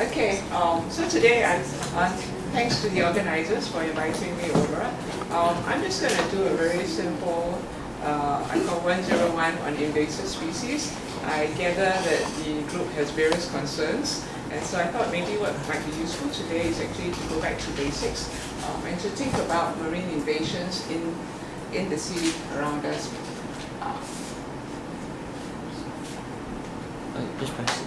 Okay, so today, thanks to the organizers for inviting me over. I'm just going to do a very simple, I call 101 on invasive species. I gather that the group has various concerns, and so I thought maybe what might be useful today is actually to go back to basics and to think about marine invasions in the sea around us. Just press it.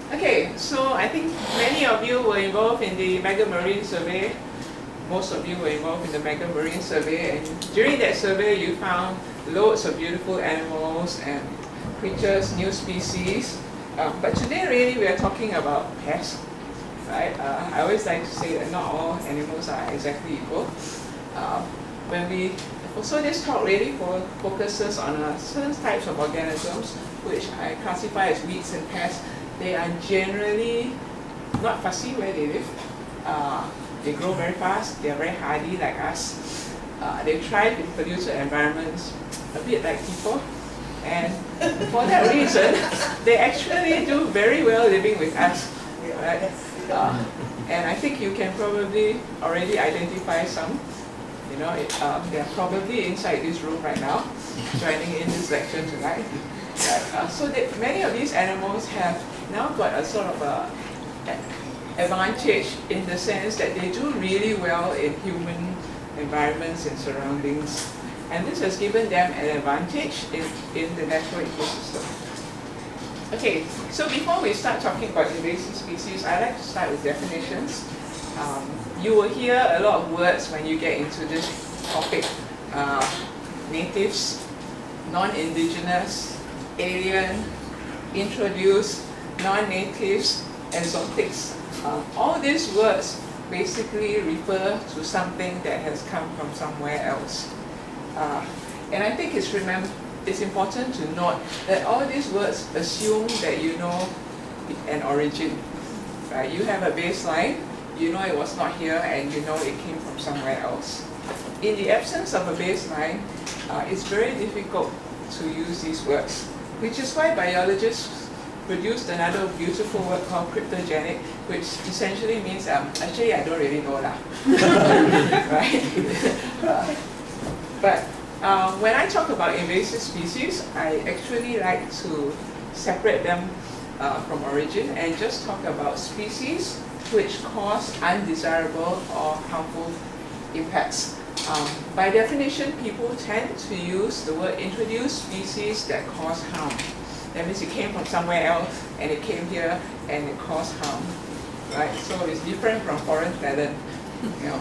Okay, so I think many of you were involved in the Mega Marine Survey. Most of you were involved in the Mega Marine Survey, and during that survey you found loads of beautiful animals and creatures, new species. But today really we are talking about pests, right? I always like to say that not all animals are exactly equal. So this talk really focuses on certain types of organisms which I classify as weeds and pests. They are generally not fussy where they live. They grow very fast, they are very hardy like us. They thrive in polluted environments, a bit like people. And for that reason, they actually do very well living with us. Right? And I think you can probably already identify some. You know, they are probably inside this room right now, joining in this lecture tonight. So many of these animals have now got a sort of advantage in the sense that they do really well in human environments and surroundings. And this has given them an advantage in the natural ecosystem. Okay, so before we start talking about invasive species, I like to start with definitions. You will hear a lot of words when you get into this topic. Natives, non-indigenous, alien, introduced, non-natives, exotics. All these words basically refer to something that has come from somewhere else. And I think it's important to note that all these words assume that you know an origin. Right? You have a baseline, you know it was not here, and you know it came from somewhere else. In the absence of a baseline, it's very difficult to use these words, which is why biologists produced another beautiful word called cryptogenic, which essentially means, actually I don't really know lah. Right? But when I talk about invasive species, I actually like to separate them from origin and just talk about species which cause undesirable or harmful impacts. By definition, people tend to use the word introduced species that cause harm. That means it came from somewhere else and it came here and it caused harm. Right? So it's different from foreign talent. You know.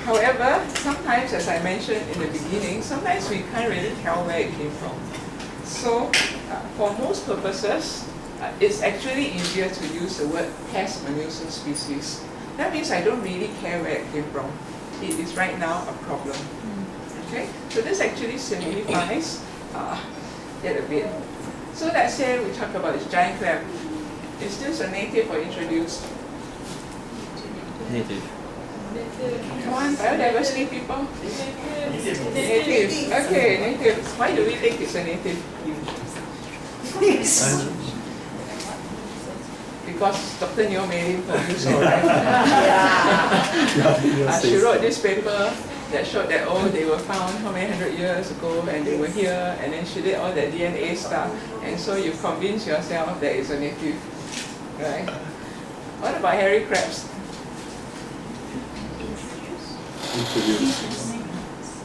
However, sometimes, as I mentioned in the beginning, sometimes we can't really tell where it came from. So for most purposes, it's actually easier to use the word pest or nuisance species. That means I don't really care where it came from. It is right now a problem. Okay? So this actually simplifies it a bit. So let's say we talk about this giant crab. Is this a native or introduced? Native. Come on, biodiversity people. Native. Okay, native. Why do we think it's a native? Because Dr. Neo made him produce, right? She wrote this paper that showed that, they were found how many hundred years ago and they were here, and then she did all that DNA stuff, and so you convince yourself that it's a native, right? What about hairy crabs?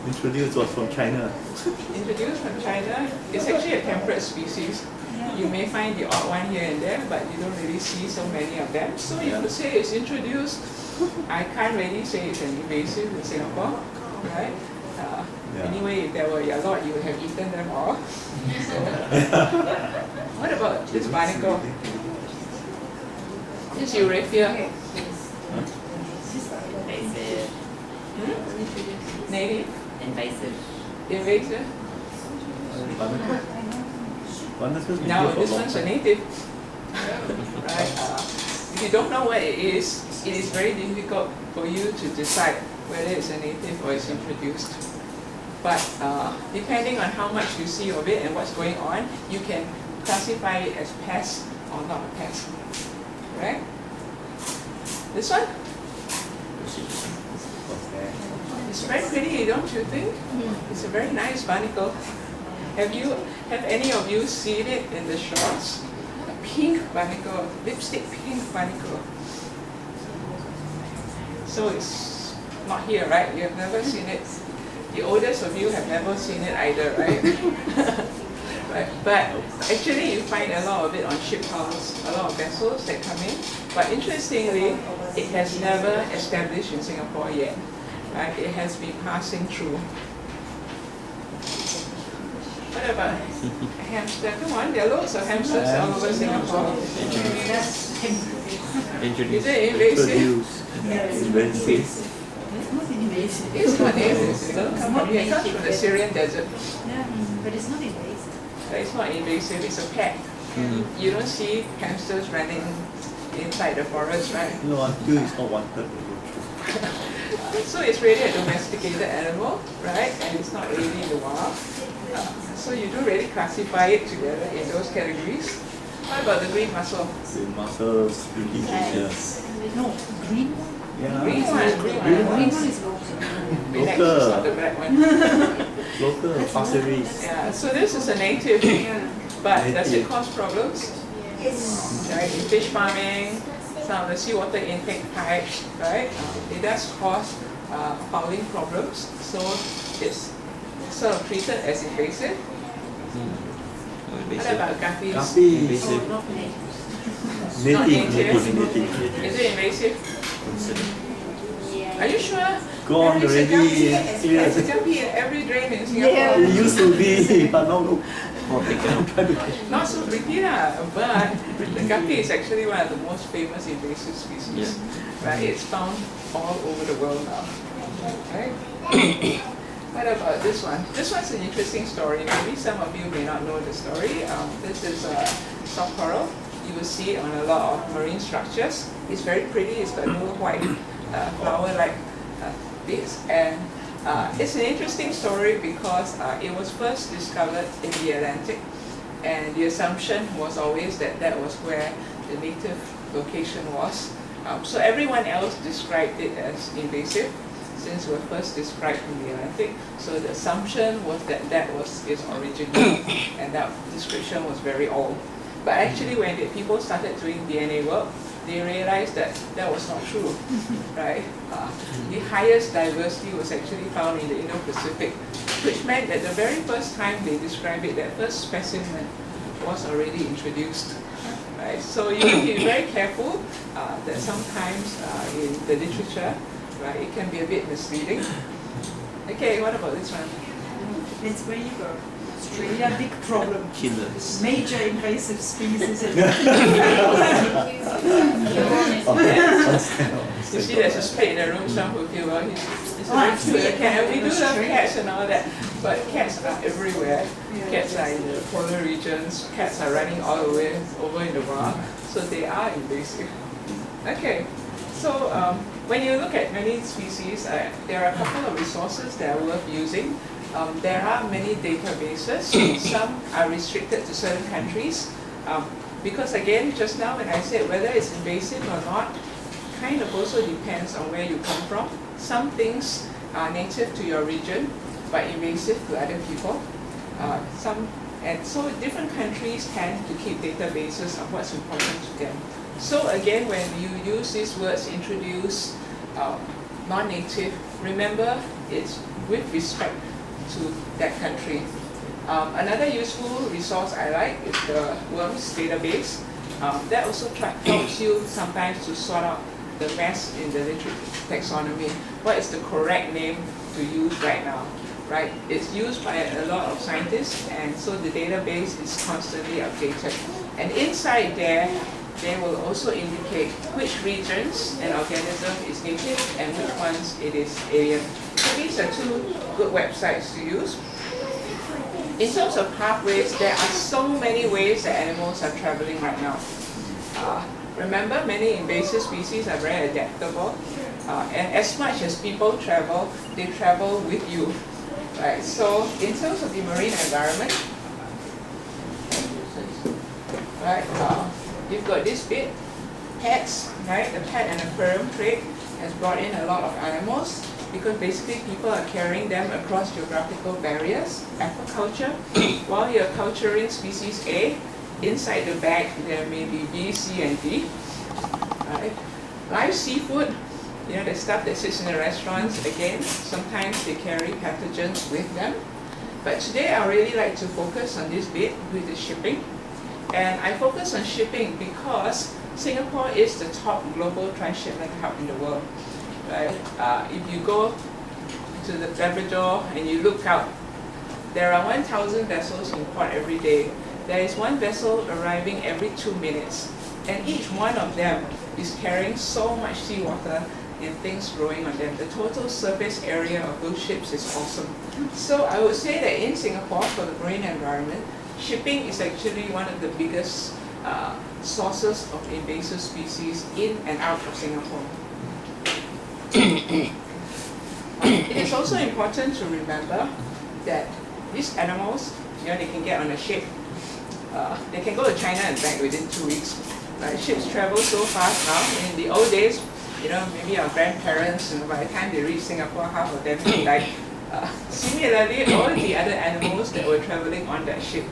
Introduced was from China. Introduced from China. It's actually a temperate species. You may find the odd one here and there, but you don't really see so many of them. So you could say it's introduced. I can't really say it's an invasive in Singapore, right? Anyway, if there were a lot, you would have eaten them all. So, what about this barnacle? This Euraphia. Invasive. Native? Invasive. Invasive? No, this one's a native. Right? If you don't know what it is very difficult for you to decide whether it's a native or it's introduced. But depending on how much you see of it and what's going on, you can classify it as pest or not a pest. Right? This one? It's very pretty, don't you think? It's a very nice barnacle. Have any of you seen it in the shores? A pink barnacle, lipstick pink barnacle. So it's not here, right? You have never seen it. The oldest of you have never seen it either, right? Right. But actually you find a lot of it on ship hulls, a lot of vessels that come in. But interestingly, it has never established in Singapore yet. Right? It has been passing through. What about hamster? Come on, there are loads of hamsters all over Singapore. Is it invasive? Invasive. It's not invasive. It doesn't come from here. It comes from the Syrian desert. Yeah, but it's not invasive. But it's not invasive, it's a pet. You don't see hamsters running inside the forest, right? No, until it's not wanted. So it's really a domesticated animal, right? And it's not really in the wild. So you do really classify it together in those categories. What about the green mussel? The mussels, yeah. No, green one. Yeah. Green one, green one. Green one is local. Next is not the black one. Local, passeries. Yeah, so this is a native, but does it cause problems? Right, in fish farming, some of the seawater intake pipes, right? It does cause fouling problems, so it's sort of treated as invasive. What about guppies? Guppy. Oh, not native. Not Native. Is it invasive? Are you sure? Gone There is a already. guppy- Yes. There's a guppy in every drain in Singapore. It used to be, but now look. Not so pretty lah, but the guppy is actually one of the most famous invasive species. Right? It's found all over the world now. Right? What about this one? This one's an interesting story. Maybe some of you may not know the story. This is a soft coral. You will see it on a lot of marine structures. It's very pretty. It's got little white flower-like bits, and it's an interesting story because it was first discovered in the Atlantic, and the assumption was always that that was where the native location was. So everyone else described it as invasive since it was first described in the Atlantic. So the assumption was that that was its origin, and that description was very old. But actually, when the people started doing DNA work, they realized that that was not true, right? The highest diversity was actually found in the Indo-Pacific, which meant that the very first time they described it, that first specimen was already introduced, right? So you need to be very careful that sometimes in the literature, right, it can be a bit misleading. Okay, what about this one? It's where you go. Australia, big problem. Killers. Major invasive species. You see there's a split in the room, some will feel, well, it's a very cute cat. We do love cats and all that, but cats are everywhere. Cats are in the polar regions, cats are running all the way over in the wild, so they are invasive. Okay, so when you look at many species, there are a couple of resources that are worth using. There are many databases. Some are restricted to certain countries because, again, just now when I said whether it's invasive or not, kind of also depends on where you come from. Some things are native to your region but invasive to other people. And so different countries tend to keep databases of what's important to them. So again, when you use these words, introduce, non-native, remember it's with respect to that country. Another useful resource I like is the worms database. That also helps you sometimes to sort out the mess in the literature taxonomy. What is the correct name to use right now? Right? It's used by a lot of scientists, and so the database is constantly updated. And inside there, they will also indicate which regions an organism is native and which ones it is alien. So these are two good websites to use. In terms of pathways, there are so many ways that animals are traveling right now. Remember, many invasive species are very adaptable, and as much as people travel, they travel with you. Right? So in terms of the marine environment, right? You've got this bit, pets, right? The pet and aquarium trade has brought in a lot of animals because basically people are carrying them across geographical barriers. Aquaculture, while you're culturing species A, inside the bag there may be B, C, and D. Right? Live seafood, you know, the stuff that sits in the restaurants, again, sometimes they carry pathogens with them. But today I really like to focus on this bit with the shipping. And I focus on shipping because Singapore is the top global transshipment hub in the world. Right? If you go to the Labrador and you look out, there are 1,000 vessels in port every day. There is one vessel arriving every 2 minutes. And each one of them is carrying so much seawater and things growing on them. The total surface area of those ships is awesome. So I would say that in Singapore, for the marine environment, shipping is actually one of the biggest sources of invasive species in and out of Singapore. It is also important to remember that these animals, you know, they can get on a ship. They can go to China and back within 2 weeks. Ships travel so fast now. In the old days, you know, maybe our grandparents, you know, by the time they reached Singapore, half of them had died. Similarly, all the other animals that were traveling on that ship.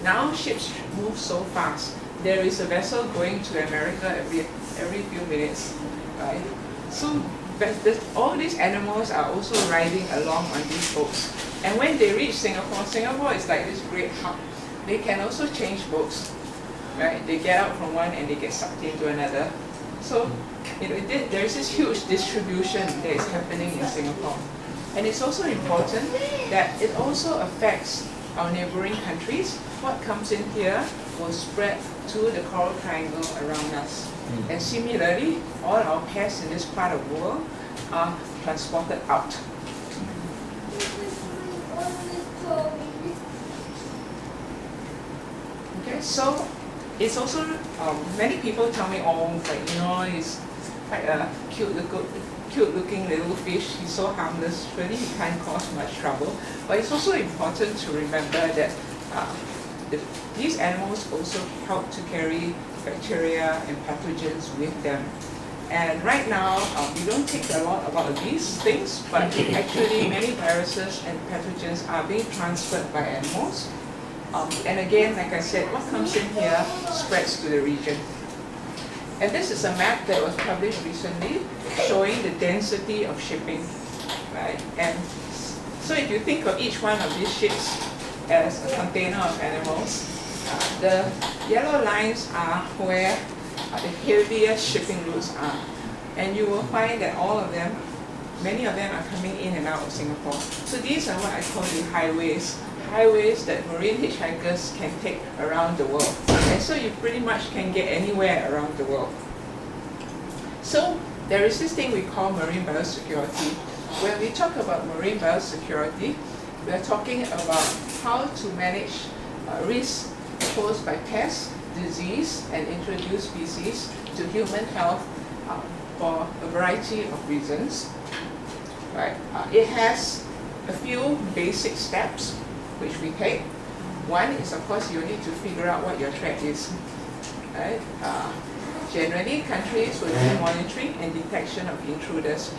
Now ships move so fast. There is a vessel going to America every few minutes, right? So all these animals are also riding along on these boats. And when they reach Singapore, Singapore is like this great hub. They can also change boats, right? They get out from one and they get sucked into another. So there is this huge distribution that is happening in Singapore. And it's also important that it also affects our neighboring countries. What comes in here will spread to the coral triangle around us. And similarly, all our pests in this part of the world are transported out. Okay, so it's also, many people tell me, oh, like, you know, he's quite a cute looking little fish, he's so harmless, really he can't cause much trouble. But it's also important to remember that these animals also help to carry bacteria and pathogens with them. And right now, we don't think a lot about these things, but actually many viruses and pathogens are being transferred by animals. And again, like I said, what comes in here spreads to the region. And this is a map that was published recently showing the density of shipping, right? And so if you think of each one of these ships as a container of animals, the yellow lines are where the heaviest shipping routes are. And you will find that all of them, many of them are coming in and out of Singapore. So these are what I call the highways that marine hitchhikers can take around the world. And so you pretty much can get anywhere around the world. So there is this thing we call marine biosecurity. When we talk about marine biosecurity, we are talking about how to manage risks posed by pests, disease, and introduced species to human health for a variety of reasons. Right? It has a few basic steps which we take. One is, of course, you need to figure out what your threat is. Right? Generally, countries will do monitoring and detection of intruders.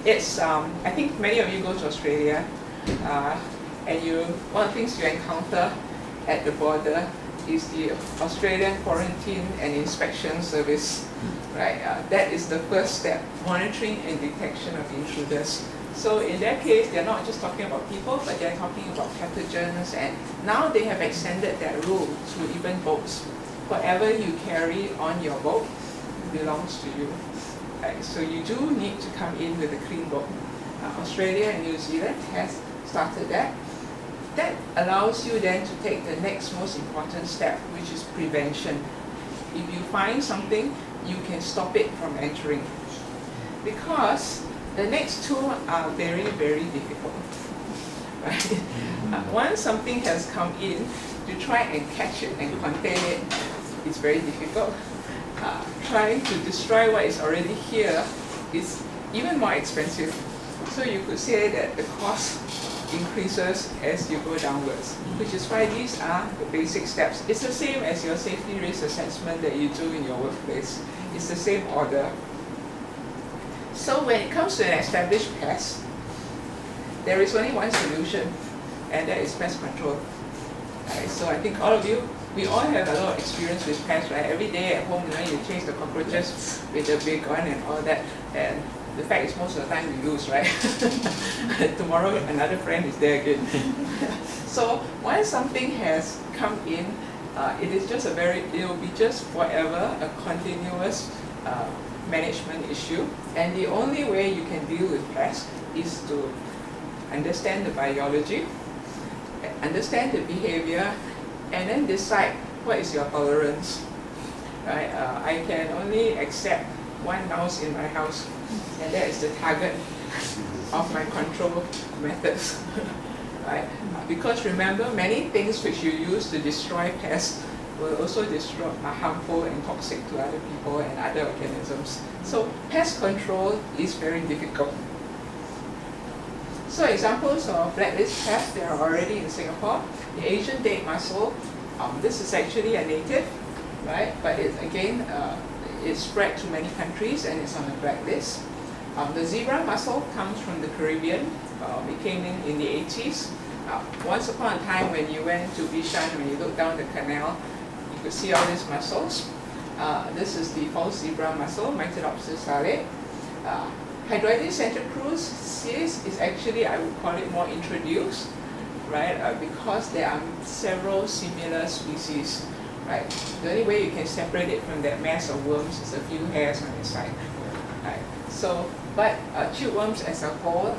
I think many of you go to Australia, and one of the things you encounter at the border is the Australian Quarantine and Inspection Service. Right? That is the first step, monitoring and detection of intruders. So in that case, they're not just talking about people, but they're talking about pathogens, and now they have extended that rule to even boats. Whatever you carry on your boat belongs to you. Right? So you do need to come in with a clean boat. Australia and New Zealand has started that. That allows you then to take the next most important step, which is prevention. If you find something, you can stop it from entering. Because the next two are very, very difficult. Right? Once something has come in, to try and catch it and contain it is very difficult. Trying to destroy what is already here is even more expensive. So you could say that the cost increases as you go downwards, which is why these are the basic steps. It's the same as your safety risk assessment that you do in your workplace. It's the same order. So when it comes to an established pest, there is only one solution, and that is pest control. Right? So I think all of you, we all have a lot of experience with pests, right? Every day at home, you chase the cockroaches with the big gun and all that, and the fact is most of the time we lose, right? Tomorrow another friend is there again. So once something has come in, it will be just forever a continuous management issue. And the only way you can deal with pests is to understand the biology, understand the behavior, and then decide what is your tolerance. Right? I can only accept one mouse in my house, and that is the target of my control methods. Right? Because remember, many things which you use to destroy pests will also are harmful and toxic to other people and other organisms. So pest control is very difficult. So examples of blacklist pests that are already in Singapore: the Asian date mussel. This is actually a native, right? But it's spread to many countries and it's on the blacklist. The zebra mussel comes from the Caribbean. It came in the 80s. Once upon a time, when you went to Bishan, when you looked down the canal, you could see all these mussels. This is the false zebra mussel, Mytilidae. Hydroides centrocrucis is actually, I would call it more introduced, right? Because there are several similar species, right? The only way you can separate it from that mass of worms is a few hairs on the side, right? So, but tube worms as a whole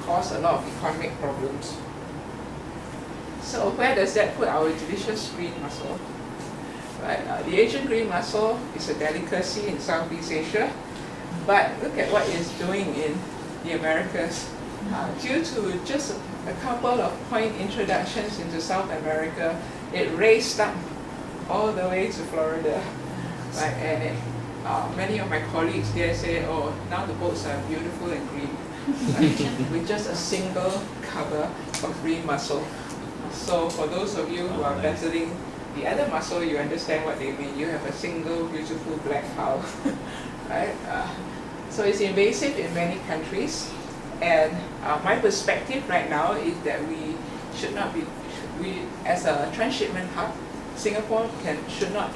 cause a lot of economic problems. So where does that put our delicious green mussel? Right? The Asian green mussel is a delicacy in Southeast Asia, but look at what it's doing in the Americas. Due to just a couple of point introductions into South America, it raced up all the way to Florida. Right? And many of my colleagues there say, oh, now the boats are beautiful and green, right? With just a single cover of green mussel. So for those of you who are battling the other mussel, you understand what they mean. You have a single beautiful black hull, right? So it's invasive in many countries, and my perspective right now is that we should not be, as a transshipment hub, Singapore should not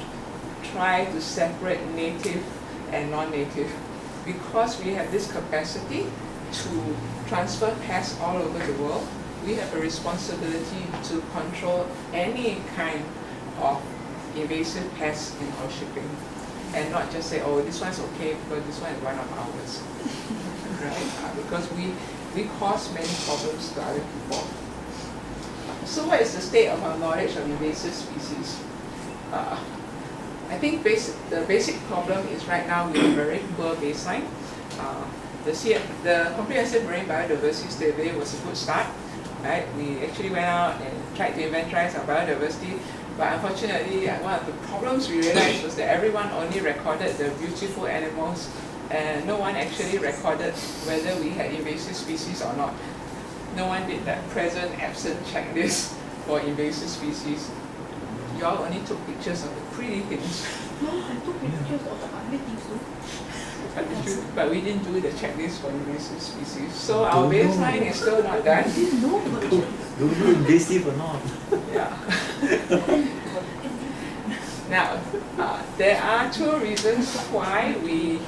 try to separate native and non-native, because we have this capacity to transfer pests all over the world. We have a responsibility to control any kind of invasive pests in our shipping, and not just say, oh, this one's okay because this one is one of ours, right? Because we cause many problems to other people. So what is the state of our knowledge of invasive species? I think the basic problem is right now we have a very poor baseline. The Comprehensive Marine Biodiversity Survey was a good start. Right? We actually went out and tried to inventorize our biodiversity, but unfortunately, one of the problems we realized was that everyone only recorded the beautiful animals, and no one actually recorded whether we had invasive species or not. No one did that present absent checklist for invasive species. You all only took pictures of the pretty things. No, I took pictures of the ugly things too. But we didn't do the checklist for invasive species. So our baseline is still not done. Do you invasive or not? Yeah. Now, there are two reasons why we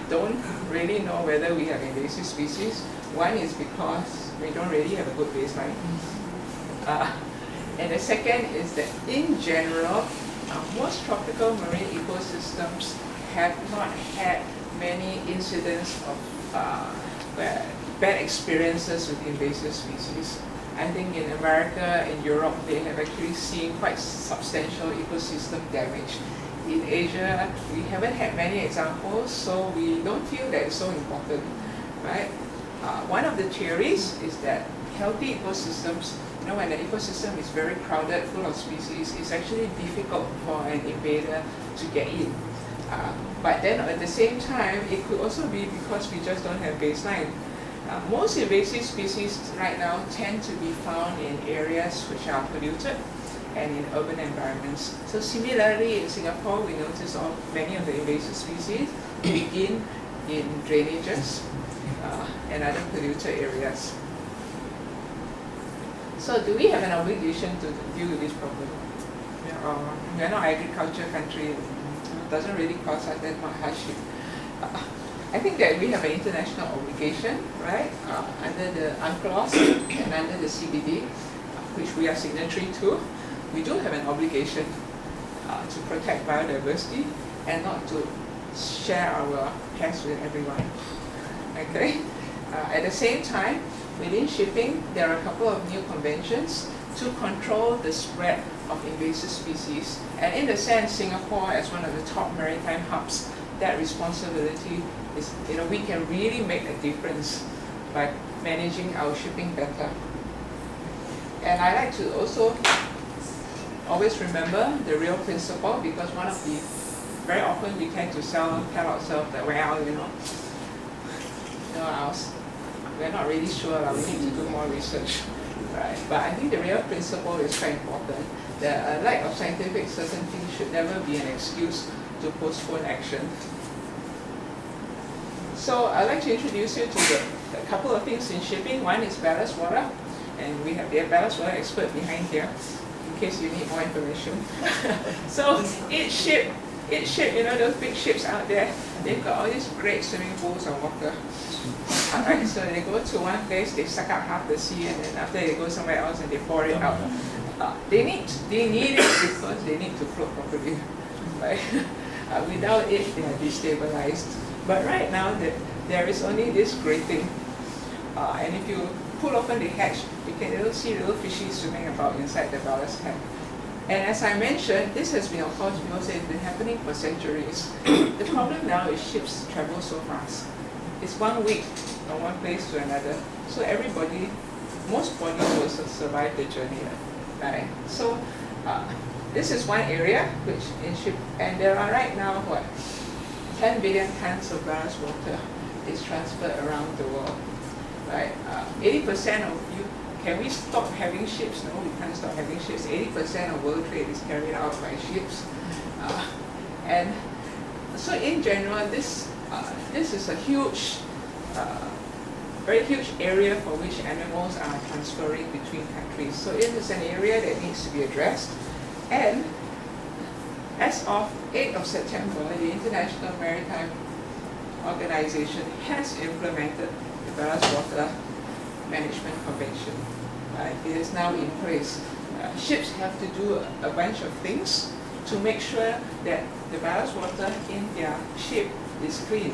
don't really know whether we have invasive species. One is because we don't really have a good baseline. And the second is that in general, most tropical marine ecosystems have not had many incidents of bad experiences with invasive species. I think in America, in Europe, they have actually seen quite substantial ecosystem damage. In Asia, we haven't had many examples, so we don't feel that it's so important, right? One of the theories is that healthy ecosystems, when the ecosystem is very crowded, full of species, it's actually difficult for an invader to get in. But then at the same time, it could also be because we just don't have baseline. Most invasive species right now tend to be found in areas which are polluted and in urban environments. So similarly, in Singapore, we notice many of the invasive species begin in drainages and other polluted areas. So do we have an obligation to deal with this problem? We are not an agriculture country. It doesn't really cause us that much hardship. I think that we have an international obligation, right, under the UNCLOS and under the CBD, which we are signatory to. We do have an obligation to protect biodiversity and not to share our pests with everyone. Okay. At the same time, within shipping, there are a couple of new conventions to control the spread of invasive species. And in a sense, Singapore, as one of the top maritime hubs, that responsibility is, we can really make a difference by managing our shipping better. And I like to also always remember the real principle, because very often we tend to tell ourselves that, we're not really sure, we need to do more research, right? But I think the real principle is quite important. The lack of scientific certainty should never be an excuse to postpone action. So I'd like to introduce you to a couple of things in shipping. One is ballast water, and we have the ballast water expert behind here, in case you need more information. So each ship, those big ships out there, they've got all these great swimming pools of water. Alright, so they go to one place, they suck up half the sea, and then after they go somewhere else and they pour it out. They need it because they need to float properly. Right? Without it, they are destabilized. But right now, there is only this grating, and if you pull open the hatch, you can see little fishies swimming about inside the ballast tank. And as I mentioned, this has been, of course, people say it's been happening for centuries. The problem now is ships travel so fast. It's 1 week from one place to another. So most bodies will survive the journey, right? So this is one area which in ship, and there are right now 10 billion tons of ballast water is transferred around the world, right? 80% of can we stop having ships? No, we can't stop having ships. 80% of world trade is carried out by ships, and so in general, this is a huge, very huge area for which animals are transferring between countries. So it is an area that needs to be addressed. And as of 8th of September, the International Maritime Organization has implemented the Ballast Water Management Convention. It is now in place. Ships have to do a bunch of things to make sure that the ballast water in their ship is clean.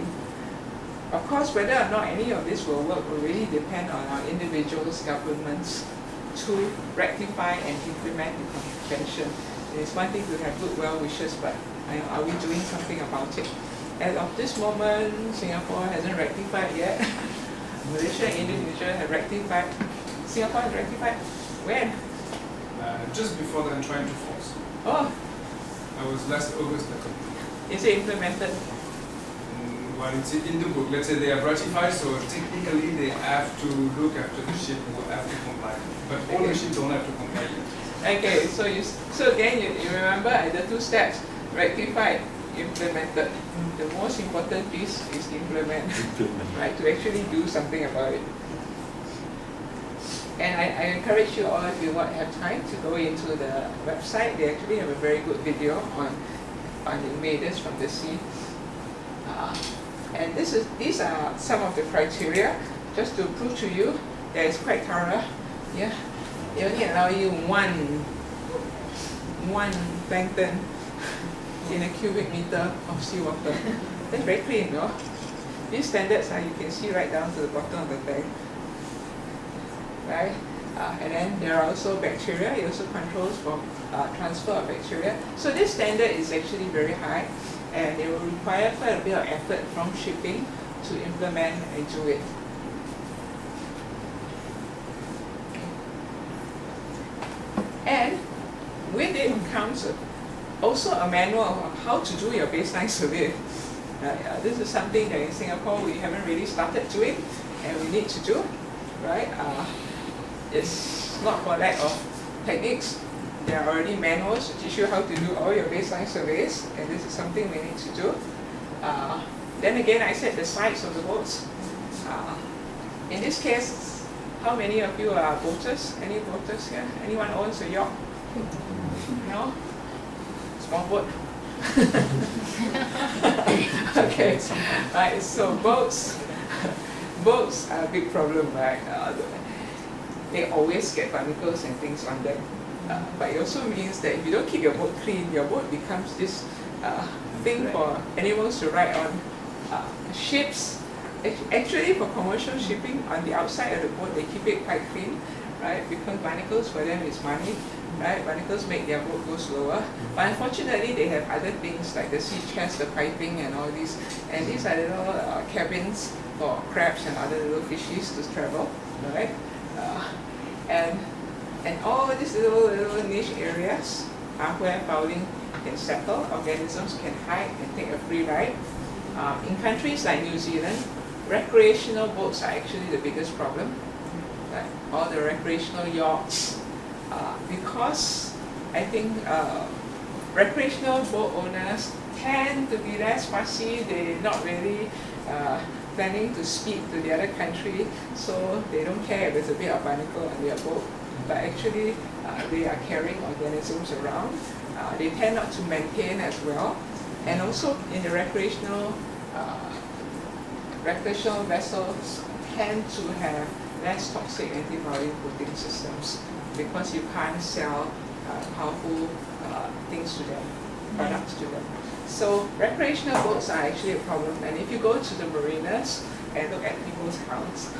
Of course, whether or not any of this will work will really depend on our individuals, governments, to rectify and implement the convention. It's one thing to have good well wishes, but are we doing something about it? As of this moment, Singapore hasn't rectified yet. Malaysia and Indonesia have rectified. Singapore has rectified. When? Just before the trying to force. Oh. I was last August. Is it implemented? Well, it's in the book. Let's say they have ratified, so technically they have to look after the ship who have to comply. But all the ships don't have to comply yet. Okay, so again, you remember the two steps: rectified, implemented. The most important piece is implement, right? To actually do something about it. And I encourage you all, if you have time, to go into the website. They actually have a very good video on invaders from the sea. And these are some of the criteria, just to prove to you that it's quite thorough. Yeah, they only allow you one plankton in a cubic meter of seawater. That's very clean, no? These standards you can see right down to the bottom of the tank. Right? And then there are also bacteria. It also controls for transfer of bacteria. So this standard is actually very high, and it will require quite a bit of effort from shipping to implement and do it. And with it comes also a manual of how to do your baseline survey. This is something that in Singapore we haven't really started doing, and we need to do, right? It's not for lack of techniques. There are already manuals to teach you how to do all your baseline surveys, and this is something we need to do. Then again, I said the size of the boats. In this case, how many of you are boaters? Any boaters here? Anyone owns a yacht? No? Small boat? Okay, right, so boats are a big problem, right? They always get barnacles and things on them. But it also means that if you don't keep your boat clean, your boat becomes this thing for animals to ride on. Ships, actually for commercial shipping, on the outside of the boat, they keep it quite clean, right? Because barnacles for them is money, right? Barnacles make their boat go slower. But unfortunately, they have other things like the sea chest, the piping and all these. And these are little cabins for crabs and other little fishies to travel, right? And all these little niche areas are where fouling can settle, organisms can hide and take a free ride. In countries like New Zealand, recreational boats are actually the biggest problem. Like all the recreational yachts, because I think recreational boat owners tend to be less fussy. They're not really planning to speak to the other country, so they don't care if there's a bit of barnacle on their boat. But actually, they are carrying organisms around. They tend not to maintain as well. And also in the recreational vessels tend to have less toxic anti-fouling coating systems because you can't sell powerful things to them, products to them. So recreational boats are actually a problem. And if you go to the marinas and look at people's counts,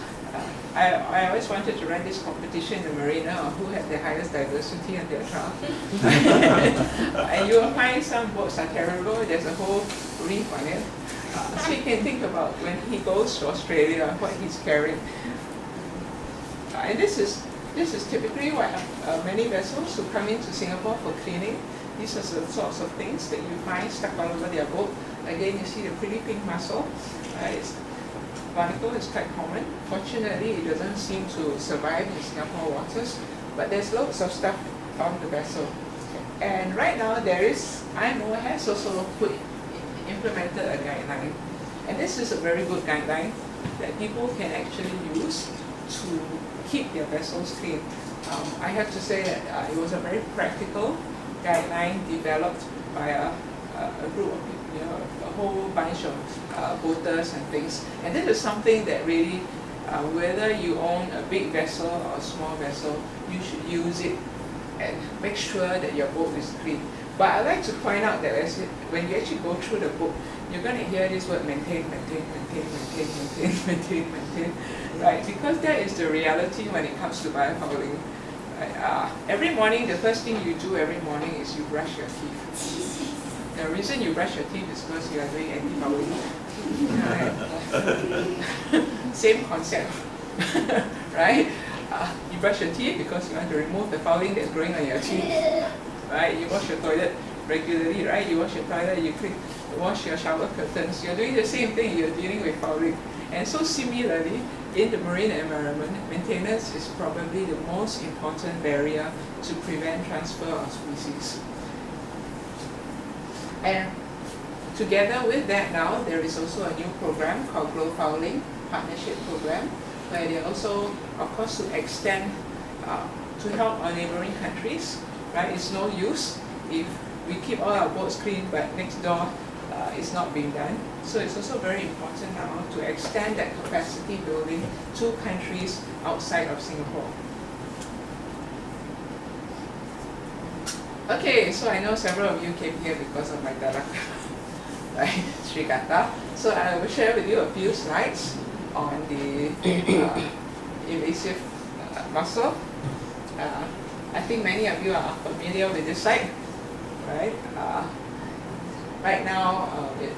I always wanted to run this competition in the marina of who had the highest diversity on their trial. And you will find some boats are terrible. There's a whole reef on it. So you can think about when he goes to Australia, what he's carrying. And this is typically what many vessels who come into Singapore for cleaning. These are the sorts of things that you find stuck all over their boat. Again, you see the pretty pink mussel. Barnacle is quite common. Fortunately, it doesn't seem to survive in Singapore waters, but there's loads of stuff on the vessel. And right now, IMO has also implemented a guideline. And this is a very good guideline that people can actually use to keep their vessels clean. I have to say that it was a very practical guideline developed by a group of people, a whole bunch of boaters and things. And this is something that really, whether you own a big vessel or a small vessel, you should use it and make sure that your boat is clean. But I like to point out that when you actually go through the book, you're going to hear this word maintain, right? Because that is the reality when it comes to biofouling. Every morning, the first thing you do every morning is you brush your teeth. The reason you brush your teeth is because you are doing anti-fouling. Same concept, right? You brush your teeth because you want to remove the fouling that's growing on your teeth, right? You wash your toilet regularly, right? You wash your toilet, you wash your shower curtains. You're doing the same thing, you're dealing with fouling. And so similarly, in the marine environment, maintenance is probably the most important barrier to prevent transfer of species. And together with that now, there is also a new program called GloFouling Partnership Program, where they also, of course, to extend, to help our neighboring countries, right? It's no use if we keep all our boats clean, but next door it's not being done. So it's also very important now to extend that capacity building to countries outside of Singapore. Okay, so I know several of you came here because of Mytella, right? Strigata. So I will share with you a few slides on the invasive mussel. I think many of you are familiar with this site, right? Right now,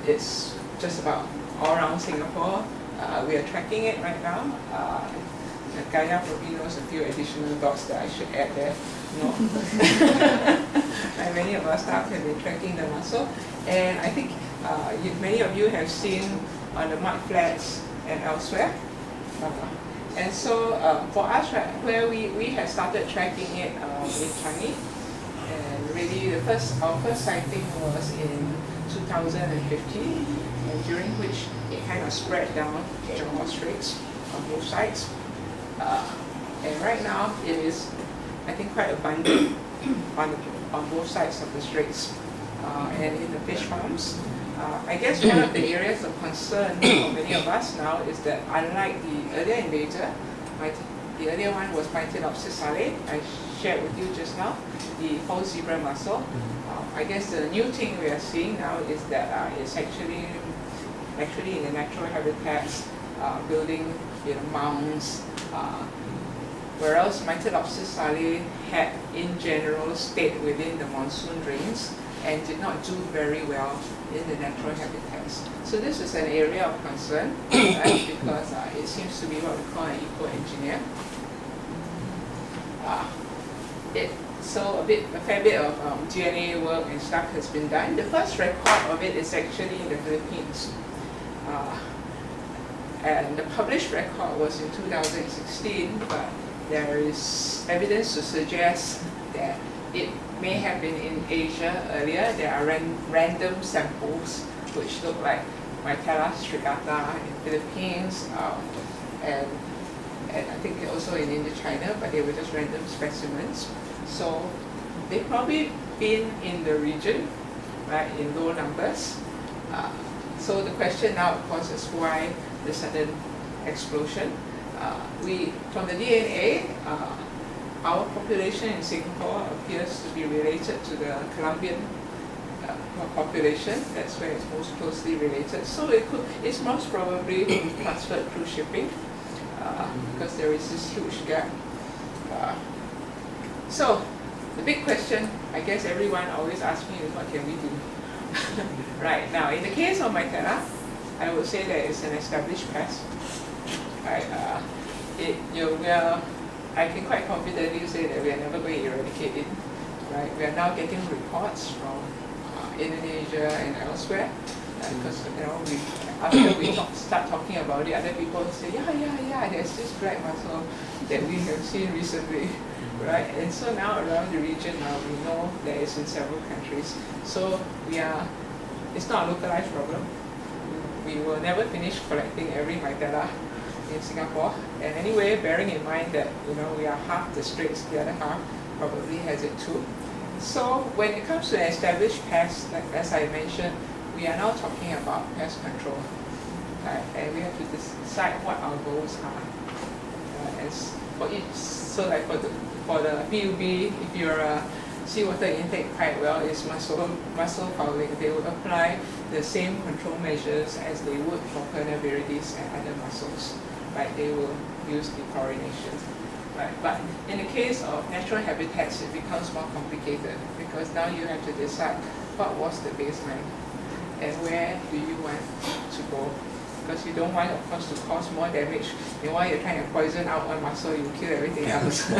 it's just about all around Singapore. We are tracking it right now. Geylang probably knows a few additional dots that I should add there. No. And many of our staff have been tracking the mussel. And I think many of you have seen on the mud flats and elsewhere And so for us, right, where we had started tracking it in Changi, and really our first sighting was in 2015, and during which it kind of spread down Johor Straits on both sides. And right now it is, I think, quite abundant on both sides of the straits and in the fish farms. I guess one of the areas of concern for many of us now is that unlike the earlier invader, the earlier one was Mytilidae, I shared with you just now, the false zebra mussel. I guess the new thing we are seeing now is that it's actually in the natural habitats, building mounds, whereas Mytilidae had in general stayed within the monsoon rains and did not do very well in the natural habitats. So this is an area of concern, right, because it seems to be what we call an eco-engineer. So a fair bit of DNA work and stuff has been done. The first record of it is actually in the Philippines. And the published record was in 2016, but there is evidence to suggest that it may have been in Asia earlier. There are random samples which look like Mytella strigata in the Philippines, and I think also in Indochina, but they were just random specimens. So they've probably been in the region, right, in low numbers. So the question now, of course, is why the sudden explosion? From the DNA, our population in Singapore appears to be related to the Colombian population. That's where it's most closely related. So it's most probably transferred through shipping because there is this huge gap. So the big question, I guess everyone always asks me, is what can we do? Right, now in the case of Mytella, I would say that it's an established pest. Right, I can quite confidently say that we are never going to eradicate it. Right, we are now getting reports from Indonesia and elsewhere, because after we start talking about it, other people say, yeah, there's this black mussel that we have seen recently, right? And so now around the region, now we know that it's in several countries. So it's not a localized problem. We will never finish collecting every Mytella in Singapore. And anyway, bearing in mind that we are half the straits, the other half probably has it too. So when it comes to an established pest, like as I mentioned, we are now talking about pest control, right? And we have to decide what our goals are. As for each, so like for the PUB, if your seawater intake pipe well is mussel fouling, they would apply the same control measures as they would for Pernaviridis and other mussels. Right? They will use dechlorination. Right? But in the case of natural habitats, it becomes more complicated because now you have to decide what was the baseline and where do you want to go. Because you don't want, of course, to cause more damage. While you're trying to poison out one mussel, you kill everything else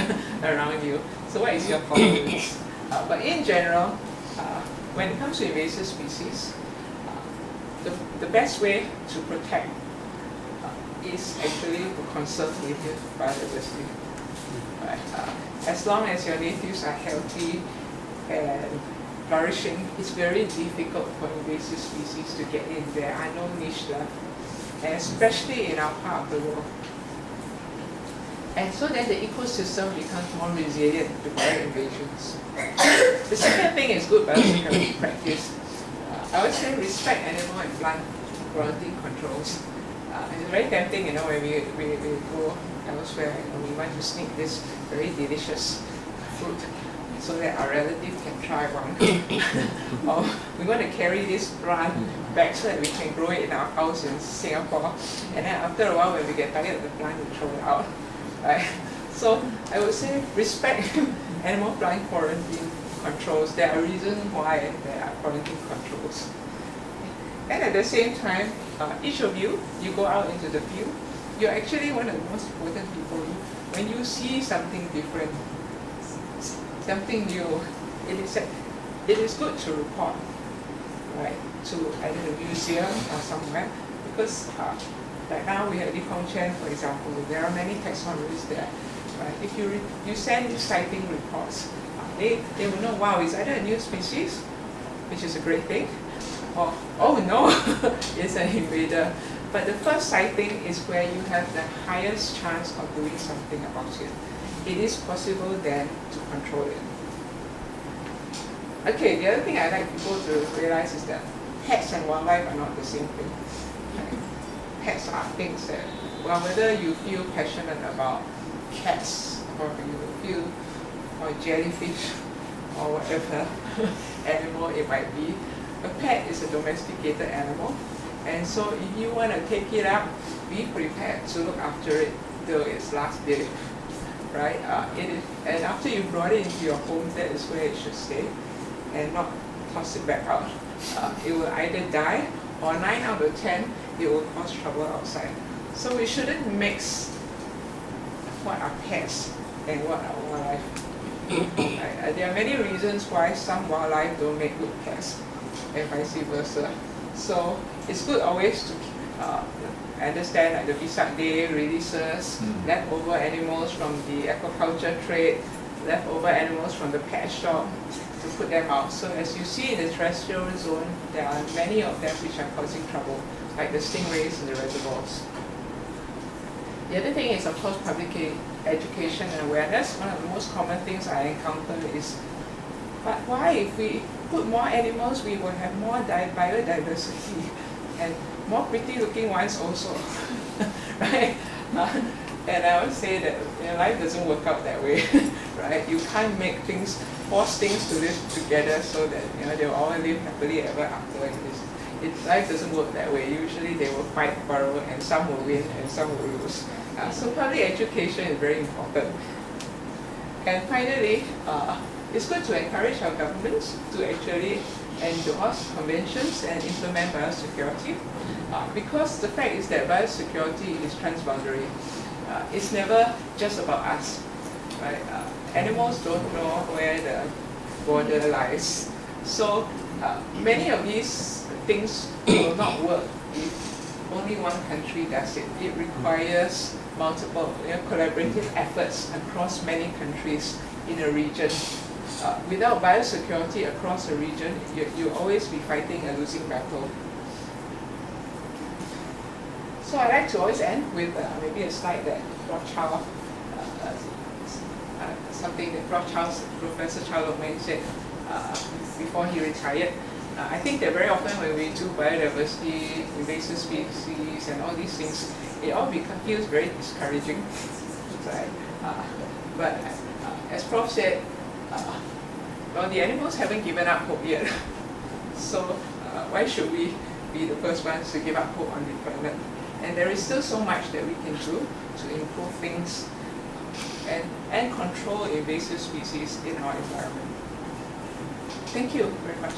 around you. So what is your tolerance? But in general, when it comes to invasive species, the best way to protect is actually to conserve native biodiversity. Right? As long as your natives are healthy and flourishing, it's very difficult for invasive species to get in. There are no niche left, and especially in our part of the world. And so then the ecosystem becomes more resilient to bio invasions. The second thing is good biosecurity practice. I would say respect animal and plant quarantine controls. It's very tempting, when we go elsewhere, we want to sneak this very delicious fruit so that our relative can try one. Or we want to carry this plant back so that we can grow it in our house in Singapore. And then after a while, when we get tired of the plant, we throw it out. Right? So I would say respect animal plant quarantine controls. There are reasons why there are quarantine controls. And at the same time, each of you go out into the field, you're actually one of the most important people. When you see something different, something new, it is good to report, right, to either the museum or somewhere, because Like now we have Chen, for example, there are many taxonomies there. Right? If you send these sighting reports, they will know, wow, it's either a new species, which is a great thing, or, oh no, it's an invader. But the first sighting is where you have the highest chance of doing something about it. It is possible then to control it. Okay, the other thing I'd like people to realize is that pets and wildlife are not the same thing. Right? Pets are things that, well, whether you feel passionate about cats or you feel, or jellyfish or whatever animal it might be, a pet is a domesticated animal. And so if you want to take it up, be prepared to look after it till its last day. Right? And after you brought it into your home, that is where it should stay and not toss it back out. It will either die or 9 out of 10, it will cause trouble outside. So we shouldn't mix what are pests and what are wildlife. There are many reasons why some wildlife don't make good pests and vice versa. So it's good always to understand like the Biodiversity releases, leftover animals from the aquaculture trade, leftover animals from the pet shop, to put them out. So as you see in the terrestrial zone, there are many of them which are causing trouble, like the stingrays in the reservoirs. The other thing is, of course, public education and awareness. One of the most common things I encounter is, but why, if we put more animals, we will have more biodiversity and more pretty looking ones also, right? And I would say that life doesn't work out that way, right? You can't make things, force things to live together so that they'll all live happily ever after. Life doesn't work that way. Usually they will fight, quarrel, and some will win and some will lose. So public education is very important. And finally, it's good to encourage our governments to actually endorse conventions and implement biosecurity, because the fact is that biosecurity is transboundary. It's never just about us, right? Animals don't know where the border lies. So many of these things will not work if only one country does it. It requires multiple collaborative efforts across many countries in a region. Without biosecurity across a region, you'll always be fighting a losing battle. So I like to always end with maybe a slide that Rothschild, something that Professor Charles said before he retired. I think that very often when we do biodiversity, invasive species, and all these things, it all feels very discouraging. Right? But as Prof said, well, the animals haven't given up hope yet. So why should we be the first ones to give up hope on deployment? And there is still so much that we can do to improve things and control invasive species in our environment. Thank you very much.